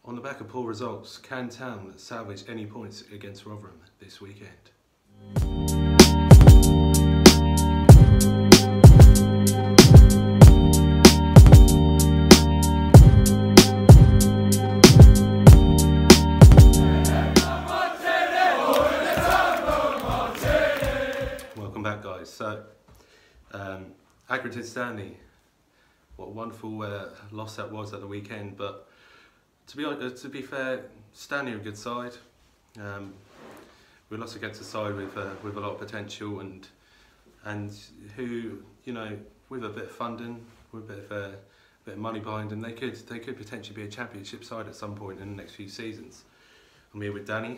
On the back of poor results, can Town salvage any points against Rotherham this weekend? Welcome back, guys. So, Accrington Stanley, what a wonderful loss that was at the weekend, but to be fair, Stanley are a good side. We lost against a side with a lot of potential and who, you know, with a bit of funding, with a bit of money behind them, they could potentially be a championship side at some point in the next few seasons. I'm here with Danny.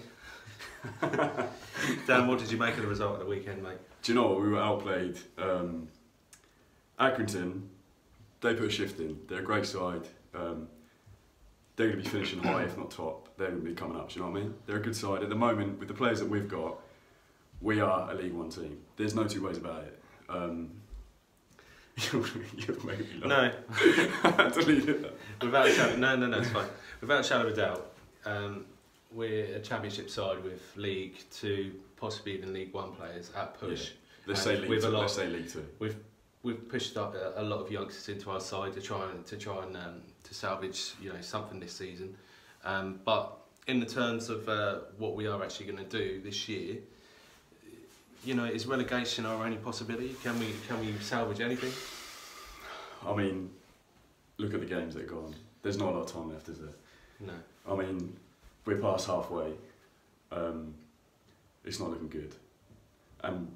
Dan, what did you make of the result of the weekend, mate? Do you know what? We were outplayed. Accrington, they put a shift in. They're a great side. They're going to be finishing high, if not top. They're going to be coming up, do you know what I mean? They're a good side. At the moment, with the players that we've got, we are a League One team. There's no two ways about it. You're making me laugh. No. Delete it. Without a shadow, no, it's fine. Without a shadow of a doubt, we're a championship side with League 2, possibly even League 1 players at push. Yeah. Let's say League 2. Let's say League 2. We've pushed up a lot of youngsters into our side to try and to salvage, you know, something this season. But in the terms of what we are actually going to do this year, you know, is relegation our only possibility? Can we salvage anything? I mean, look at the games that are gone. There's not a lot of time left, is there? No. I mean, we're past halfway. It's not looking good, and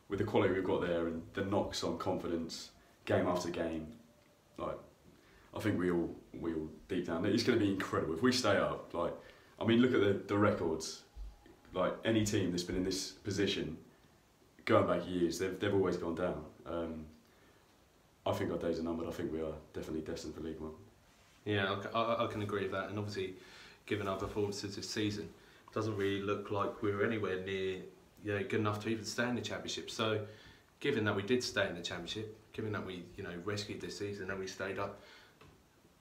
with the quality we've got there and the knocks on confidence, game after game, like, I think we all deep down, it's going to be incredible if we stay up. Like, I mean, look at the records. Like, any team that's been in this position, going back years, they've always gone down. I think our days are numbered. I think we are definitely destined for League One. Yeah, I can agree with that. And obviously, given our performances this season, it doesn't really look like we were anywhere near, you know, good enough to even stay in the Championship. So, given that we did stay in the Championship, given that we, you know, rescued this season and we stayed up,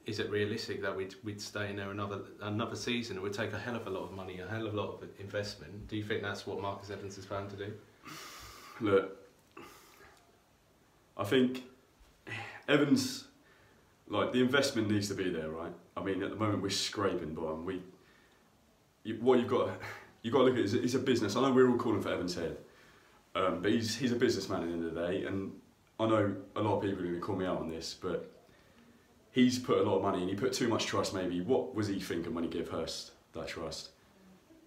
is it realistic that we'd stay in there another season? It would take a hell of a lot of money, a hell of a lot of investment. Do you think that's what Marcus Evans is planning to do? Look, I think Evans, like, the investment needs to be there, right? I mean, at the moment we're scraping bottom. What you've got to look at is it's a business. I know we're all calling for Evans' head, but he's a businessman at the end of the day, and I know a lot of people are going to call me out on this, but he's put a lot of money and he put too much trust maybe. What was he thinking when he gave Hurst that trust?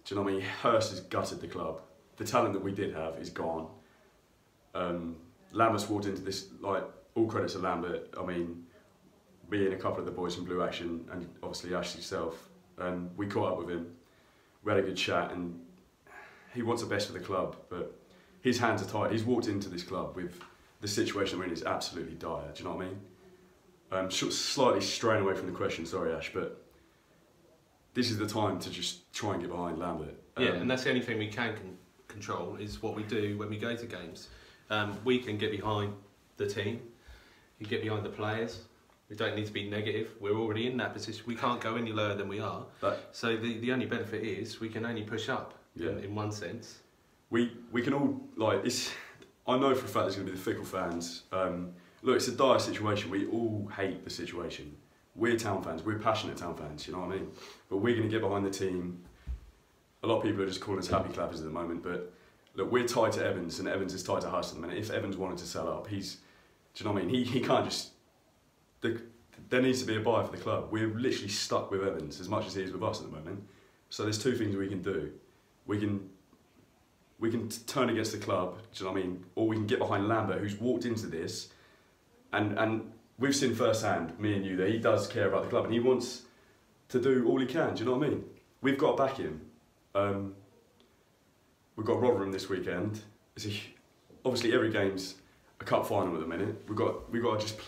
Do you know what I mean? Hurst has gutted the club. The talent that we did have is gone. Lambert's walked into this, like, all credit to Lambert. I mean, me and a couple of the boys from Blue Action, and obviously Ash himself, we caught up with him. We had a good chat, and he wants the best for the club, but his hands are tied. He's walked into this club with the situation we're in is absolutely dire. Do you know what I mean? Slightly straying away from the question, sorry Ash, but this is the time to just try and get behind Lambert. Yeah, and that's the only thing we can control is what we do when we go to games. We can get behind the team, you get behind the players. We don't need to be negative. We're already in that position. We can't go any lower than we are. So the only benefit is we can only push up. Yeah. In one sense. We can all, like, it's. I know for a fact there's going to be the fickle fans. Look, it's a dire situation. We all hate the situation. We're Town fans. We're passionate Town fans. You know what I mean? But we're going to get behind the team. A lot of people are just calling us happy clappers at the moment. But look, we're tied to Evans, and Evans is tied to us at the minute. If Evans wanted to sell up, do you know what I mean? He can't just. There needs to be a buyer for the club. We're literally stuck with Evans as much as he is with us at the moment. So there's two things we can do. We can turn against the club, do you know what I mean? Or we can get behind Lambert, who's walked into this, and we've seen firsthand, me and you, that he does care about the club and he wants to do all he can, do you know what I mean? We've got to back him. We've got Rotherham this weekend. Obviously every game's a cup final at the minute. We've got to just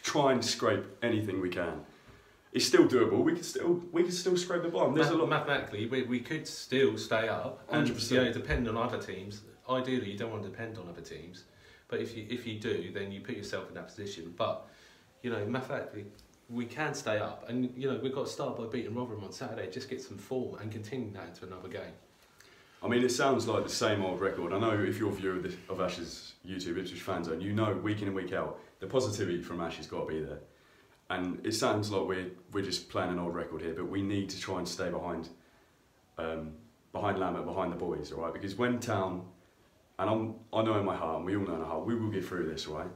try and scrape anything we can. It's still doable. We can still scrape the bottom. There's a lot. Mathematically, we could still stay up. 100%. You know, depend on other teams. Ideally, you don't want to depend on other teams, but if you do, then you put yourself in that position. But you know, mathematically, we can stay up, and you know we've got to start by beating Rotherham on Saturday. Just get some form and continue that into another game. I mean, it sounds like the same old record. I know if you're a viewer of Ash's YouTube, IpswichFanzone, you know week in and week out, the positivity from Ash has got to be there. And it sounds like we're just playing an old record here, but we need to try and stay behind Lambert, behind the boys, all right? Because when Town, and I know in my heart, and we all know in our heart, we will get through this, right?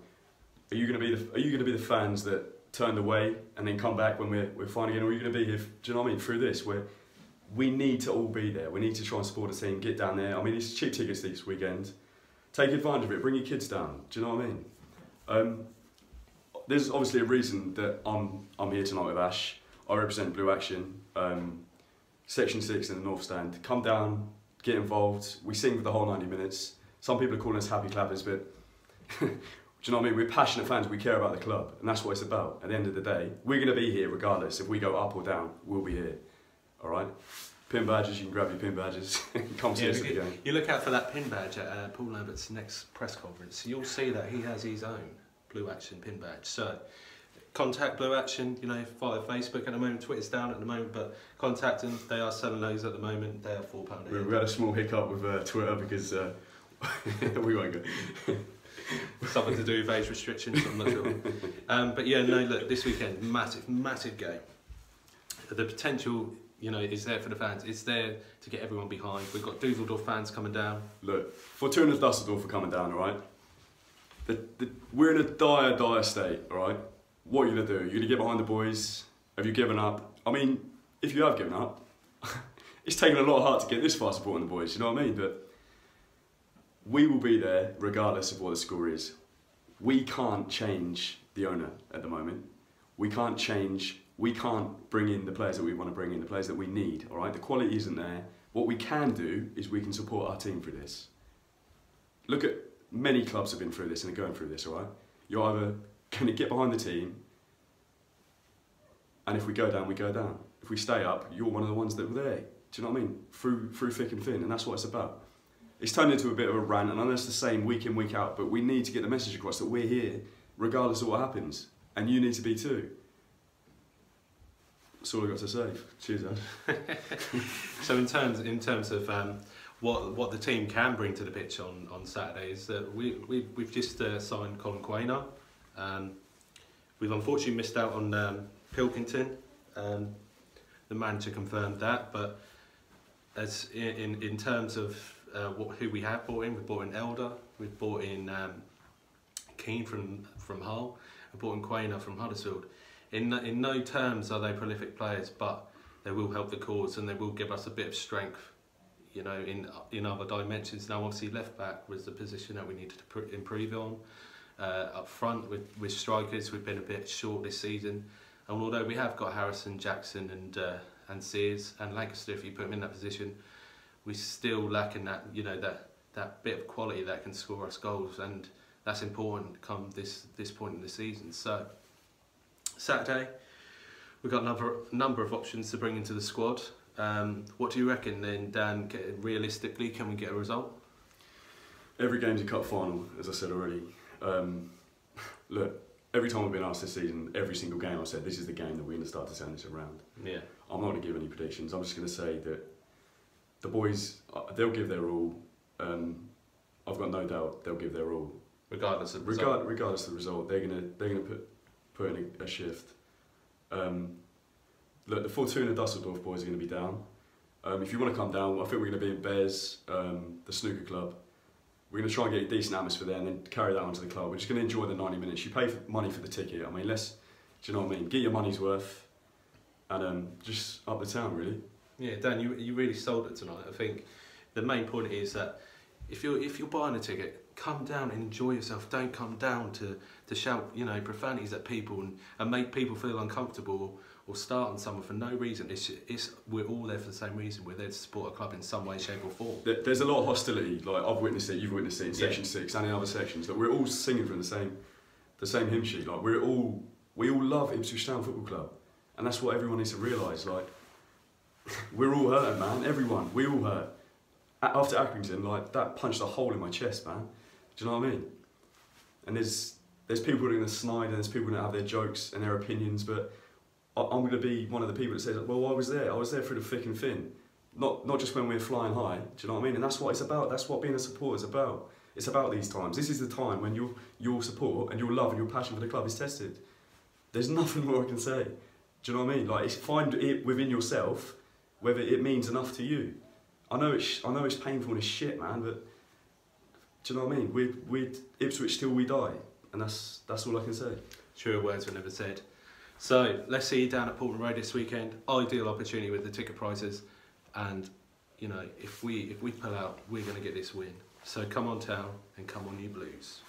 Are you going to be the fans that turned away and then come back when we're fine again, or are you going to be here? Do you know what I mean? Through this, we need to all be there. We need to try and support the team, get down there. I mean, it's cheap tickets this weekend. Take advantage of it. Bring your kids down. Do you know what I mean? There's obviously a reason that I'm here tonight with Ash. I represent Blue Action, Section 6 in the North Stand. Come down, get involved. We sing for the whole 90 minutes. Some people are calling us happy clappers, but do you know what I mean? We're passionate fans. We care about the club, and that's what it's about. At the end of the day, we're going to be here regardless. If we go up or down, we'll be here. All right? Pin badges, you can grab your pin badges. Come see us at the game. You look out for that pin badge at Paul Lambert's next press conference. You'll see that he has his own Blue Action pin badge. So contact Blue Action, you know, via Facebook at the moment. Twitter's down at the moment, but contact them. They are selling those at the moment. They are £4 a head. We had a small hiccup with Twitter because we won't go. Something to do with age restrictions, I'm not sure. But yeah, no, look, this weekend, massive game. The potential, you know, is there for the fans. It's there to get everyone behind. We've got Düsseldorf fans coming down. Look, Fortuna Düsseldorf are coming down, all right? We're in a dire state, all right? What are you going to do? You're going to get behind the boys? Have you given up? I mean, if you have given up, it's taken a lot of heart to get this far supporting the boys, you know what I mean? But we will be there regardless of what the score is. We can't change the owner at the moment. We can't bring in the players that we want to bring in, the players that we need, all right? The quality isn't there. What we can do is we can support our team through this. Look at many clubs have been through this and are going through this, all right? You're either going to get behind the team, and if we go down, we go down. If we stay up, you're one of the ones that were there. Do you know what I mean? Through thick and thin, and that's what it's about. It's turned into a bit of a rant, and I know it's the same week in, week out, but we need to get the message across that we're here, regardless of what happens, and you need to be too. That's all I've got to say. Cheers, Ed. So in terms of what the team can bring to the pitch on Saturday is that we've just signed Colin Quainer. We've unfortunately missed out on Pilkington. The manager confirmed that, but as in terms of who we have brought in, we've brought in Elder, we've brought in Keane from Hull, and brought in Quainer from Huddersfield. In no terms are they prolific players, but they will help the cause and they will give us a bit of strength, you know, in other dimensions. Now, obviously, left back was the position that we needed to improve on. Up front with strikers, we've been a bit short this season, and although we have got Harrison, Jackson, and Sears and Lancaster, if you put them in that position, we're still lacking that, you know, that bit of quality that can score us goals, and that's important come this point in the season. So Saturday, we've got another number of options to bring into the squad. What do you reckon then, Dan? Realistically, can we get a result? Every game's a cup final, as I said already. Look, every time I've been asked this season, every single game I've said this is the game that we're going to start to turn this around. Yeah. I'm not going to give any predictions. I'm just going to say that the boys, they'll give their all. I've got no doubt they'll give their all. Regardless of the result. Regardless of the result, they're gonna put in a shift. Look, the Fortuna Düsseldorf boys are going to be down. If you want to come down, I think we're going to be in Bears, the snooker club. We're going to try and get a decent atmosphere there and then carry that onto the club. We're just going to enjoy the 90 minutes. You pay money for the ticket. I mean, do you know what I mean? Get your money's worth and just up the town, really. Yeah, Dan, you really sold it tonight. I think the main point is that if you're buying a ticket, come down and enjoy yourself. Don't come down to shout, you know, profanities at people and make people feel uncomfortable or start on someone for no reason. We're all there for the same reason. We're there to support a club in some way, shape or form. There's a lot of hostility. Like, I've witnessed it, you've witnessed it in Section 6 and in other sections. Like, we're all singing from the same hymn sheet. Like, we all love Ipswich Town Football Club, and that's what everyone needs to realise. Like, we're all hurting, man. Everyone, we all hurt. After Accrington, like, that punched a hole in my chest, man. Do you know what I mean? And there's people that are going to snide and there's people that have their jokes and their opinions, but I'm going to be one of the people that says, well, I was there through the thick and thin. Not just when we're flying high, do you know what I mean? And that's what it's about, that's what being a supporter is about. It's about these times. This is the time when your support and your love and your passion for the club is tested. There's nothing more I can say. Do you know what I mean? Like, find it within yourself, whether it means enough to you. I know it's painful and it's shit, man, but do you know what I mean? We're Ipswich till we die, and that's all I can say. Truer words were never said. So let's see you down at Portman Road this weekend. Ideal opportunity with the ticket prices, and you know, if we pull out, we're going to get this win. So come on town and come on you Blues.